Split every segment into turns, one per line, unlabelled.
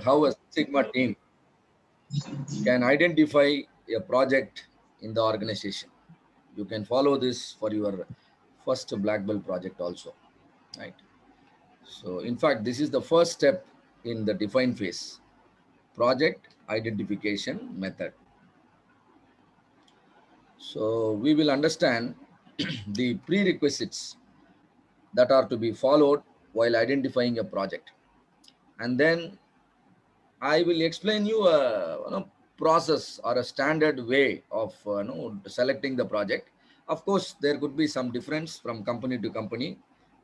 how a Sigma team can identify a project in the organization. You can follow this for your first black belt project also, right? So, in fact, this is the first step in the define phase, project identification method. So, we will understand the prerequisites that are to be followed while identifying a project, and then I will explain you a process or a standard way of selecting the project. Of course, there could be some difference from company to company,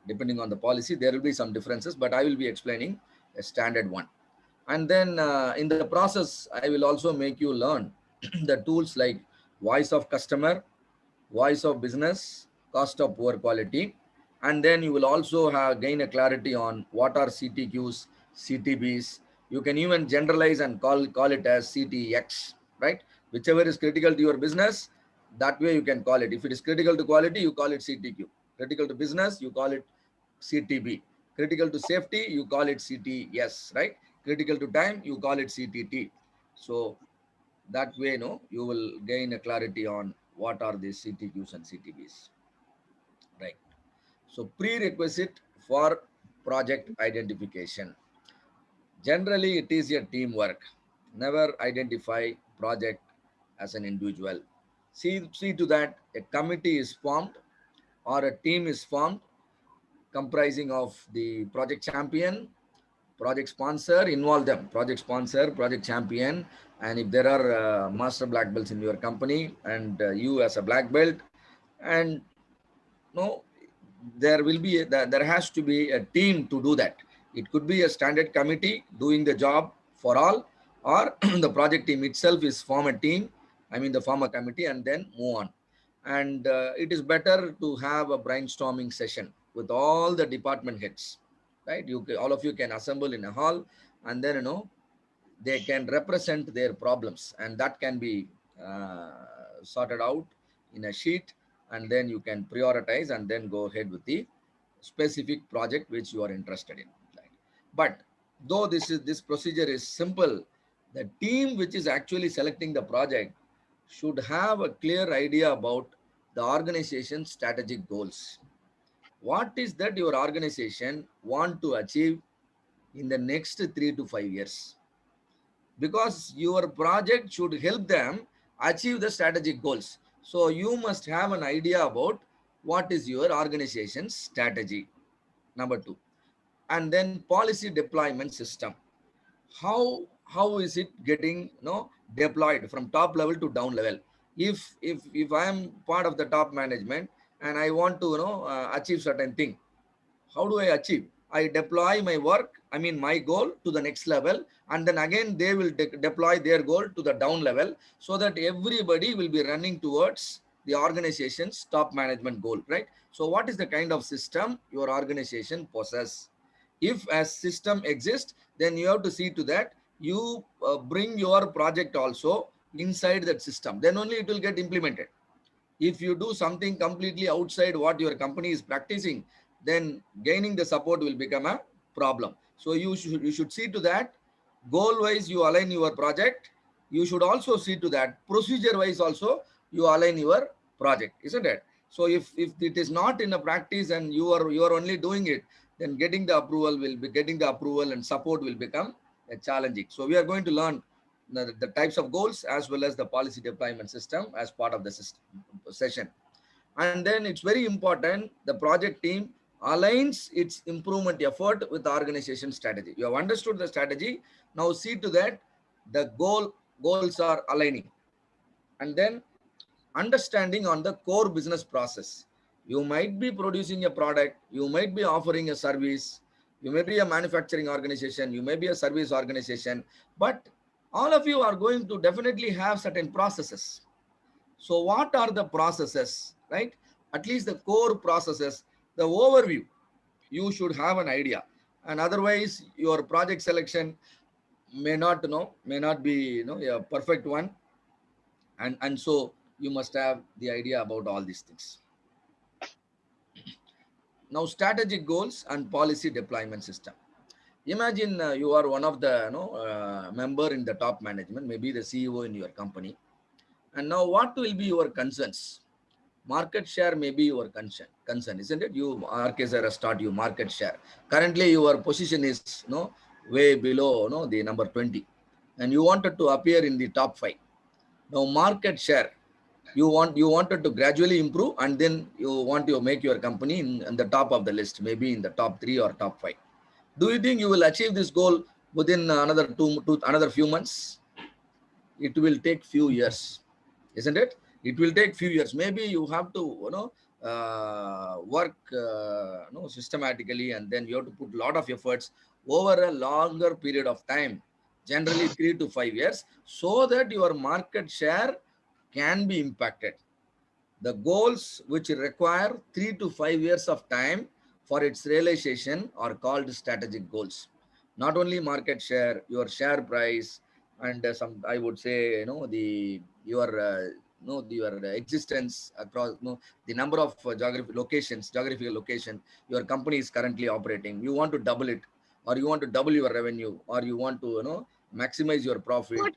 depending on the policy. There will be some differences, but I will be explaining a standard one. And then in the process, I will also make you learn the tools like voice of customer, voice of business, cost of poor quality, and then you will also have gain a clarity on what are CTQs, CTBs. You can even generalize and call it as CTX, right? Whichever is critical to your business, that way you can call it. If it is critical to quality, you call it CTQ. Critical to business, you call it CTB. Critical to safety, you call it CTS, right? Critical to time, you call it CTT. So that way, you will gain a clarity on what are these CTQs and CTBs, right? So prerequisite for project identification. Generally, it is a teamwork. Never identify project as an individual. See to that a committee is formed or a team is formed comprising of the project champion, project sponsor, involve them, project sponsor, project champion, and if there are master black belts in your company and you as a black belt, and no, there will be there has to be a team to do that. It could be a standard committee doing the job for all, or the project team itself is form a team, I mean the form a committee, and then move on. And it is better to have a brainstorming session with all the department heads, right? All of you can assemble in a hall, and then they can represent their problems, and that can be sorted out in a sheet, and then you can prioritize and then go ahead with the specific project which you are interested in, right? But though this procedure is simple, the team which is actually selecting the project should have a clear idea about the organization's strategic goals. What is that your organization want to achieve in the next 3 to 5 years? Because your project should help them achieve the strategic goals. So you must have an idea about what is your organization's strategy. Number two, and then policy deployment system. How is it getting deployed from top level to down level? If I am part of the top management and I want to achieve certain thing, how do I achieve? I deploy my work, I mean my goal to the next level, and then again they will deploy their goal to the down level, so that everybody will be running towards the organization's top management goal, right? So what is the kind of system your organization possess? If a system exists, then you have to see to that you bring your project also inside that system, then only it will get implemented. If you do something completely outside what your company is practicing, then gaining the support will become a problem. So you should see to that goal wise you align your project. You should also see to that procedure wise also you align your project, isn't it? So if it is not in a practice and you are only doing it, then getting the approval and support will become a challenging. So we are going to learn the types of goals as well as the policy deployment system as part of the session. And then it's very important the project team aligns its improvement effort with the organization strategy. You have understood the strategy. Now see to that the goals are aligning. And then understanding on the core business process. You might be producing a product, you might be offering a service, you may be a manufacturing organization, you may be a service organization, but all of you are going to definitely have certain processes. So what are the processes, right? At least the core processes, the overview, you should have an idea. And otherwise, your project selection may not be a perfect one. And so you must have the idea about all these things. Now, strategic goals and policy deployment system. Imagine you are one of the member in the top management, maybe the CEO in your company. And now what will be your concerns? Market share may be your concern, isn't it? You Arcazar start you market share. Currently your position is way below the number 20, and you wanted to appear in the top 5. Now market share, you wanted to gradually improve, and then you want to make your company in the top of the list, maybe in the top 3 or top 5. Do you think you will achieve this goal within another few months? It will take few years, isn't it? It will take few years. Maybe you have to work systematically, and then you have to put a lot of efforts over a longer period of time, generally 3 to 5 years, so that your market share can be impacted. The goals which require 3 to 5 years of time for its realization are called strategic goals. Not only market share, your share price, and some, I would say, your existence across, the number of geographical location your company is currently operating. You want to double it, or you want to double your revenue, or you want to maximize your profit,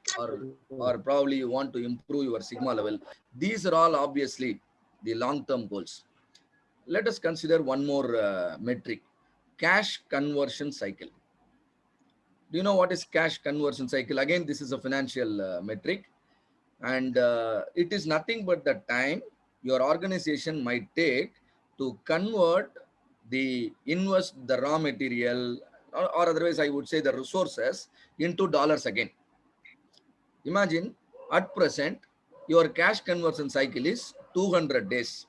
or probably you want to improve your sigma level. These are all obviously the long term goals. Let us consider one more metric: cash conversion cycle. Do you know what is cash conversion cycle? Again, this is a financial metric, and it is nothing but the time your organization might take to convert the raw material, or otherwise I would say the resources, into dollars again. Imagine, at present, your cash conversion cycle is 200 days.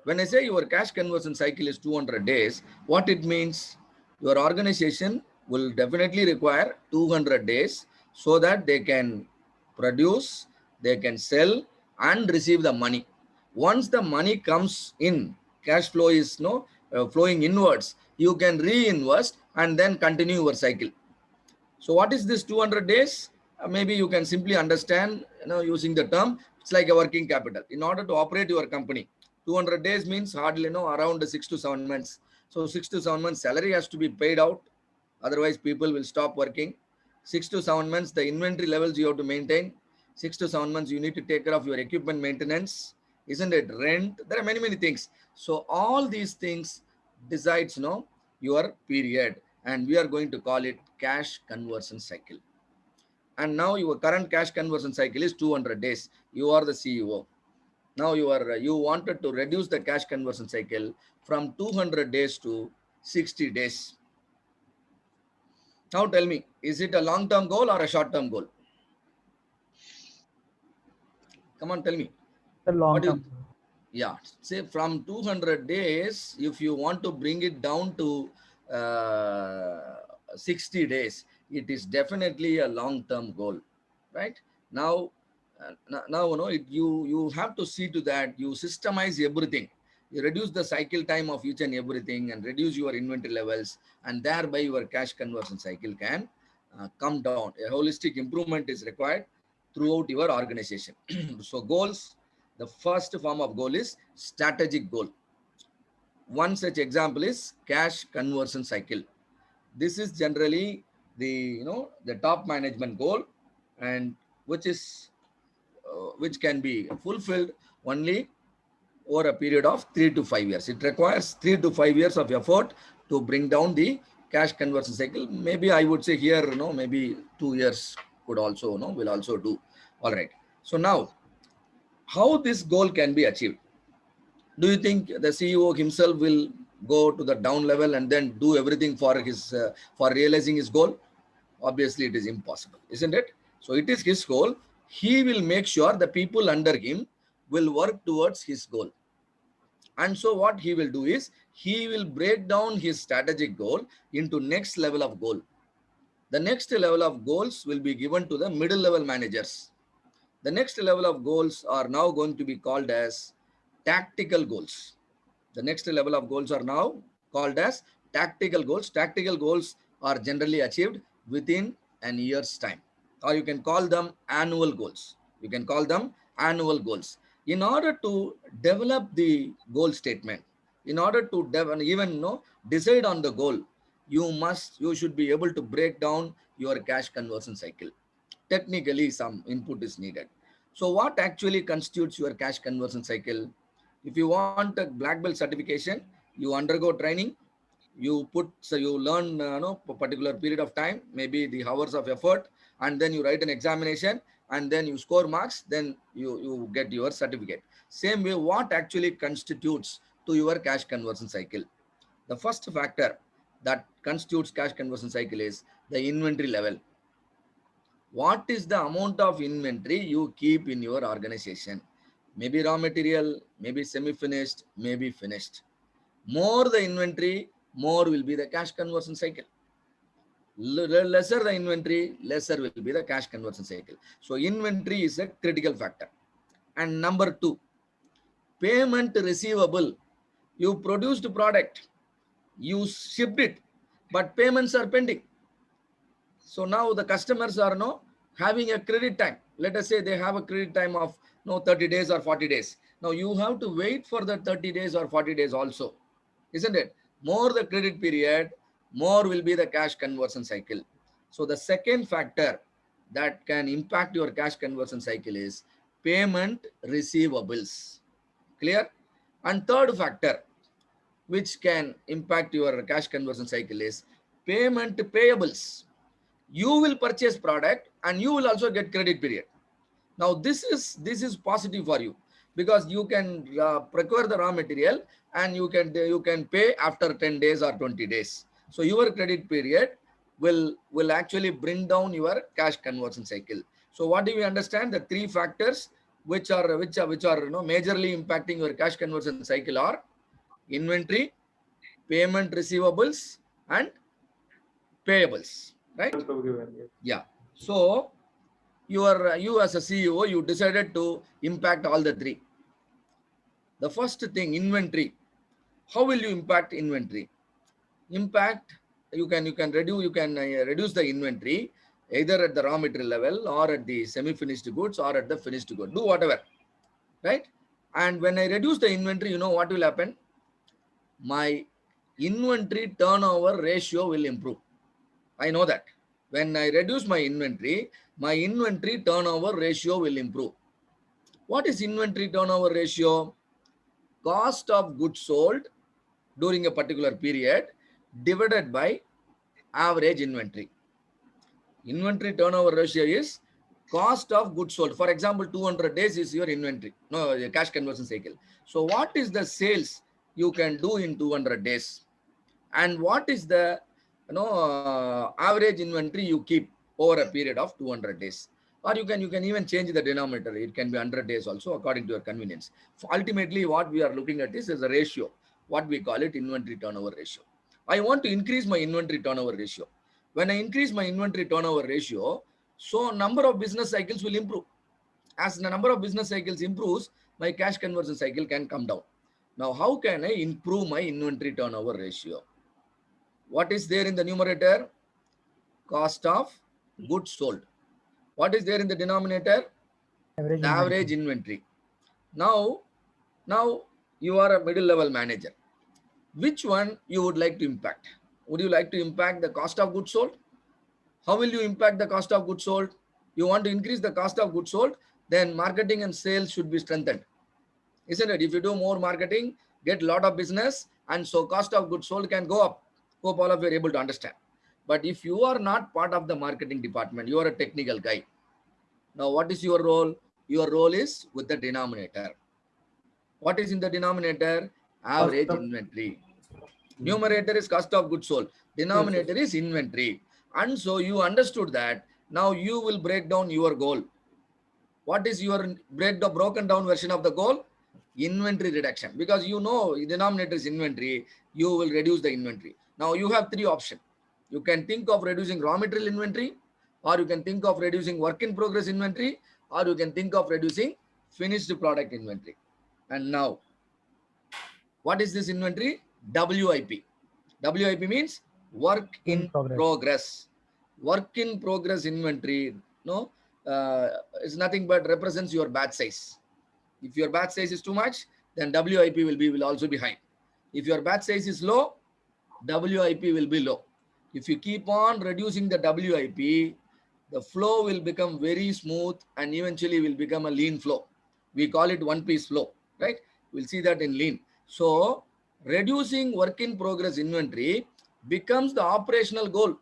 When I say your cash conversion cycle is 200 days, what it means? Your organization will definitely require 200 days so that they can produce, they can sell, and receive the money. Once the money comes in, cash flow is flowing inwards, you can reinvest and then continue your cycle. So what is this 200 days? Maybe you can simply understand, using the term, it's like a working capital. In order to operate your company, 200 days means hardly, around 6 to 7 months. So 6 to 7 months salary has to be paid out. Otherwise, people will stop working. 6 to 7 months, the inventory levels you have to maintain. 6 to 7 months, you need to take care of your equipment maintenance, isn't it? Rent. There are many, many things. So all these things decides, your period, and we are going to call it cash conversion cycle. And now your current cash conversion cycle is 200 days. You are the CEO. Now you wanted to reduce the cash conversion cycle from 200 days to 60 days. Now tell me, is it a long term goal or a short term goal? Come on, tell me.
The
What
long
do you?
term.
Yeah, say from 200 days, if you want to bring it down to 60 days, it is definitely a long term goal, right? Now, now you have to see to that you systemize everything. You reduce the cycle time of each and everything, and reduce your inventory levels, and thereby your cash conversion cycle can come down. A holistic improvement is required throughout your organization. So goals, the first form of goal is strategic goal. One such example is cash conversion cycle. This is generally the top management goal, and which is which can be fulfilled only over a period of 3 to 5 years. It requires 3 to 5 years of effort to bring down the cash conversion cycle. Maybe I would say here, maybe 2 years could also, will also do. All right. So now, how this goal can be achieved? Do you think the CEO himself will go to the down level and then do everything for realizing his goal? Obviously, it is impossible, isn't it? So it is his goal. He will make sure the people under him will work towards his goal. And so what he will do is he will break down his strategic goal into next level of goal. The next level of goals will be given to the middle level managers. The next level of goals are now going to be called as tactical goals. The next level of goals are now called as tactical goals. Tactical goals are generally achieved within an year's time, or you can call them annual goals. You can call them annual goals. In order to develop the goal statement, in order to even decide on the goal, you should be able to break down your cash conversion cycle. Technically, some input is needed. So what actually constitutes your cash conversion cycle? If you want a black belt certification, you undergo training, you learn particular period of time, maybe the hours of effort, and then you write an examination, and then you score marks, then you get your certificate. Same way, what actually constitutes to your cash conversion cycle? The first factor that constitutes cash conversion cycle is the inventory level. What is the amount of inventory you keep in your organization? Maybe raw material, maybe semi finished, maybe finished. More the inventory, more will be the cash conversion cycle. Lesser the inventory, lesser will be the cash conversion cycle. So inventory is a critical factor. And number two, payment receivable. You produced product, you shipped it, but payments are pending. So now the customers are no having a credit time. Let us say they have a credit time of 30 days or 40 days. Now you have to wait for the 30 days or 40 days also, isn't it? More the credit period, more will be the cash conversion cycle. So the second factor that can impact your cash conversion cycle is payment receivables. Clear? And third factor which can impact your cash conversion cycle is payment payables. You will purchase product and you will also get credit period. Now this is positive for you, because you can procure the raw material and you can pay after 10 days or 20 days. So your credit period will actually bring down your cash conversion cycle. So what do we understand? The three factors which are majorly impacting your cash conversion cycle are inventory, payment receivables, and payables, right? Yeah. So you as a CEO, you decided to impact all the three. The first thing, inventory. How will you impact inventory? Impact, you can reduce the inventory either at the raw material level or at the semi-finished goods or at the finished good. Do whatever, right? And when I reduce the inventory, you know what will happen? My inventory turnover ratio will improve. I know that. When I reduce my inventory turnover ratio will improve. What is inventory turnover ratio? Cost of goods sold during a particular period divided by average inventory. Inventory turnover ratio is cost of goods sold. For example, 200 days is your inventory, no, cash conversion cycle. So what is the sales you can do in 200 days? And what is the average inventory you keep over a period of 200 days? Or you can even change the denominator. It can be 100 days also, according to your convenience. So ultimately what we are looking at is a ratio, what we call it inventory turnover ratio. I want to increase my inventory turnover ratio. When I increase my inventory turnover ratio, so number of business cycles will improve. As the number of business cycles improves, my cash conversion cycle can come down. Now how can I improve my inventory turnover ratio? What is there in the numerator? Cost of goods sold. What is there in the denominator?
Average
The average
inventory.
inventory. Now you are a middle level manager. Which one you would like to impact? Would you like to impact the cost of goods sold? How will you impact the cost of goods sold? You want to increase the cost of goods sold, then marketing and sales should be strengthened, isn't it? If you do more marketing, get a lot of business, and so cost of goods sold can go up. Hope all of you are able to understand. But if you are not part of the marketing department, you are a technical guy. Now what is your role? Your role is with the denominator. What is in the denominator?
Cost
Average
of
inventory. Numerator is cost of goods sold,
yes,
denominator
yes.
is inventory. And so you understood that. Now you will break down your goal. What is your broken down version of the goal? Inventory reduction. Because you know denominator is inventory, you will reduce the inventory. Now you have three options. You can think of reducing raw material inventory, or you can think of reducing work in progress inventory, or you can think of reducing finished product inventory. And now, what is this inventory? WIP. WIP means work
In
in
progress.
progress. Work in progress inventory, no, is nothing but represents your batch size. If your batch size is too much, then WIP will also be high. If your batch size is low, WIP will be low. If you keep on reducing the WIP, the flow will become very smooth and eventually will become a lean flow. We call it one piece flow, right? We'll see that in lean. So reducing work in progress inventory becomes the operational goal.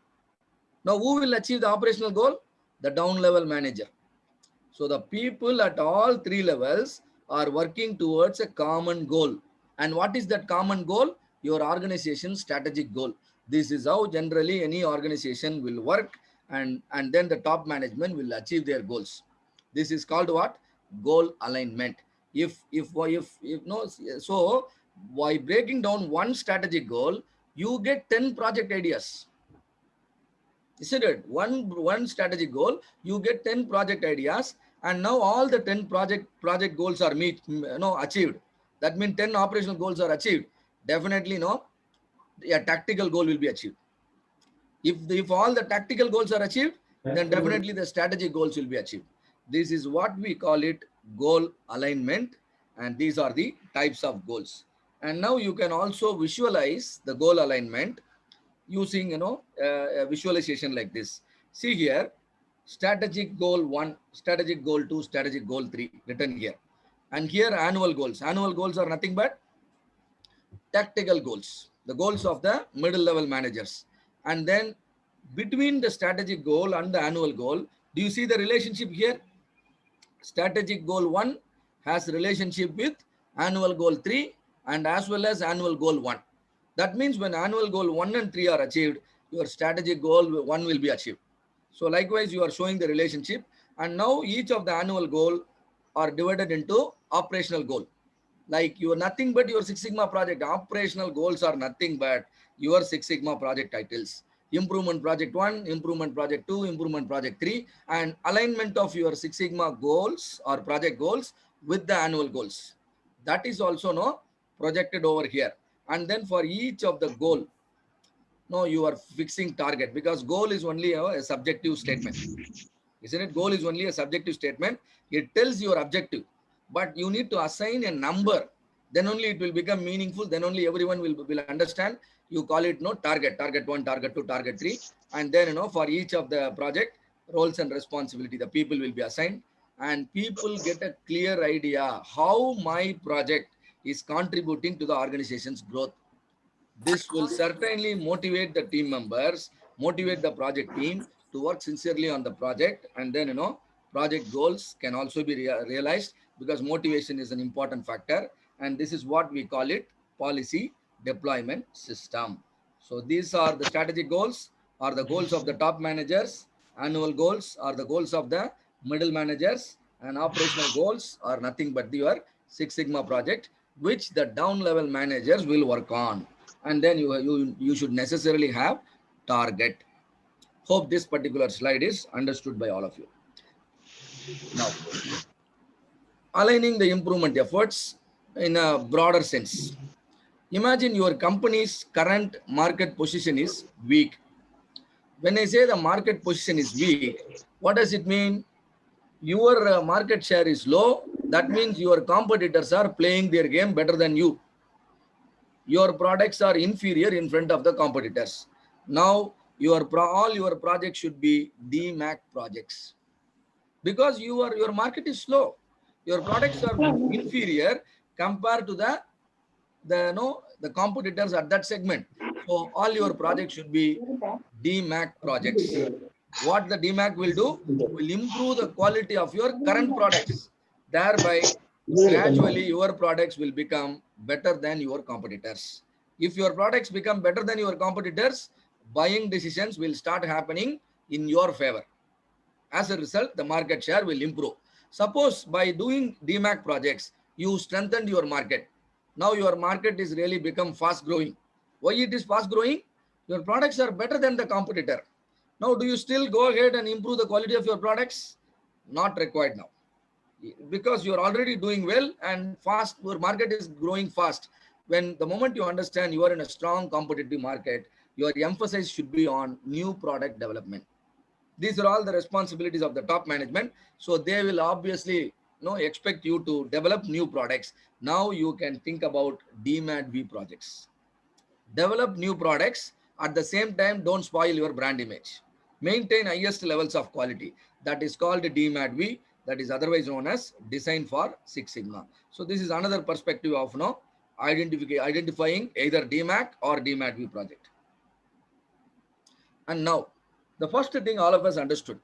Now, who will achieve the operational goal? The down level manager. So the people at all three levels are working towards a common goal. And what is that common goal? Your organization's strategic goal. This is how generally any organization will work, and then the top management will achieve their goals. This is called what? Goal alignment. If no, so by breaking down one strategic goal, you get 10 project ideas, isn't it? One strategic goal, you get 10 project ideas, and now all the 10 project goals are achieved. That means 10 operational goals are achieved. Definitely, no, a tactical goal will be achieved. If all the tactical goals are achieved, then definitely the strategic goals will be achieved. This is what we call it goal alignment, and these are the types of goals. And now you can also visualize the goal alignment using a visualization like this. See here, strategic goal 1, strategic goal 2, strategic goal 3 written here. And here annual goals. Annual goals are nothing but tactical goals, the goals of the middle level managers. And then between the strategic goal and the annual goal, do you see the relationship here? Strategic goal 1 has relationship with annual goal 3 and as well as annual goal 1. That means when annual goal 1 and 3 are achieved, your strategic goal 1 will be achieved. So likewise, you are showing the relationship, and now each of the annual goal are divided into operational goal. Like you are nothing but your Six Sigma project. Operational goals are nothing but your Six Sigma project titles. Improvement project 1, improvement project 2, improvement project 3, and alignment of your Six Sigma goals or project goals with the annual goals. That is also no projected over here. And then for each of the goal, no, you are fixing target, because goal is only a subjective statement, isn't it? Goal is only a subjective statement. It tells your objective, but you need to assign a number. Then only it will become meaningful. Then only everyone will understand. You call it target 1, target 2, target 3, and then for each of the project roles and responsibility, the people will be assigned, and people get a clear idea how my project is contributing to the organization's growth. This will certainly motivate the team members, motivate the project team to work sincerely on the project. And then, project goals can also be realized, because motivation is an important factor. And this is what we call it policy deployment system. So these are the strategic goals, are the goals of the top managers. Annual goals are the goals of the middle managers, and operational goals are nothing but your Six Sigma project, which the down level managers will work on. And then you should necessarily have target. Hope this particular slide is understood by all of you. Now, aligning the improvement efforts in a broader sense. Imagine your company's current market position is weak. When I say the market position is weak, what does it mean? Your market share is low. That means your competitors are playing their game better than you. Your products are inferior in front of the competitors. Now, all your projects should be DMAC projects, because your market is slow. Your products are inferior compared to the competitors at that segment. So all your projects should be DMAC projects. What the DMAC will do, will improve the quality of your current products. Thereby, gradually your products will become better than your competitors. If your products become better than your competitors, buying decisions will start happening in your favor. As a result, the market share will improve. Suppose by doing DMAC projects, you strengthened your market. Now your market is really become fast growing. Why it is fast growing? Your products are better than the competitor. Now, do you still go ahead and improve the quality of your products? Not required now, because you are already doing well and fast. Your market is growing fast. When the moment you understand you are in a strong competitive market, your emphasis should be on new product development. These are all the responsibilities of the top management. So they will obviously expect you to develop new products. Now you can think about DMAT V projects. Develop new products At the same time, don't spoil your brand image. Maintain highest levels of quality. That is called DMAT-V, that is otherwise known as Design for Six Sigma. So this is another perspective of identifying either DMAT or DMAT-V project. And now, the first thing all of us understood,